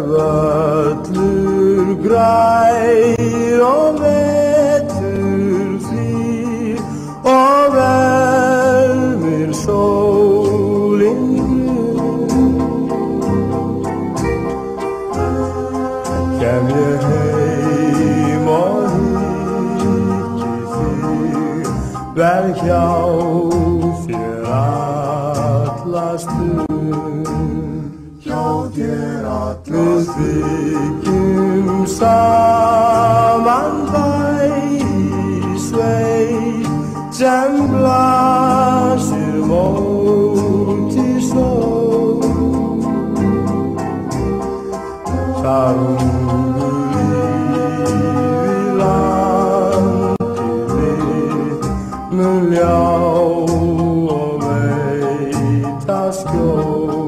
völlur grær og vetur hlýr og verður sólin grunn. Kem ég heim og hyggi þig, verð hjá þér alla stund. Við þykjum saman bæði sveit sem blasir móti sól. Þar ungur lífið landið mitt mun ljá og veita skjól.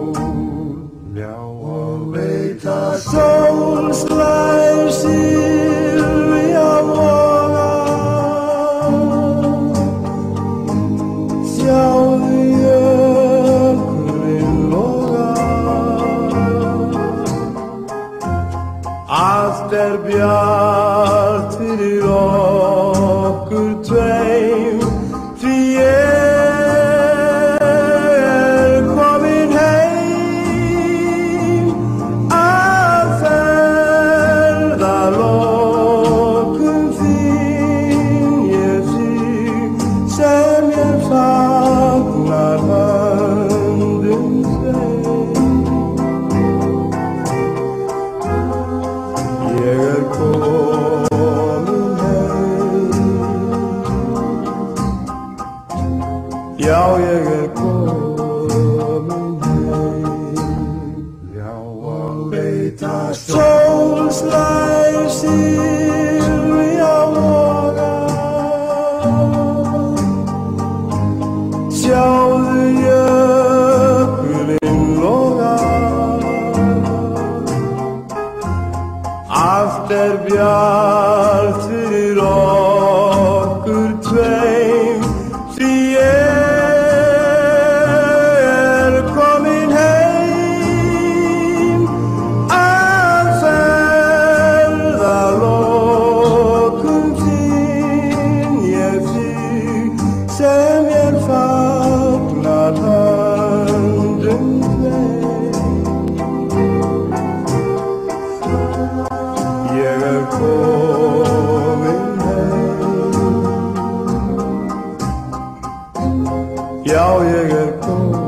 Sól slær Silvía voga, sjáðu jökulinn loga. Allt bjart fyrir okkur tveim, því komin heim. Lokum finn ég þig sem ég fagnar höndum tveim. Ég komin heim. Já, ég komin heim. Já, og veit að sól slær Silvía voga, sjáðu jökulinn loga. Allt bjart fyrir okkur tveim, því komin heim. Að ferðalokum finn ég þig sem ég fagnar höndum tveim. Ég komin heim. Já, ég komin.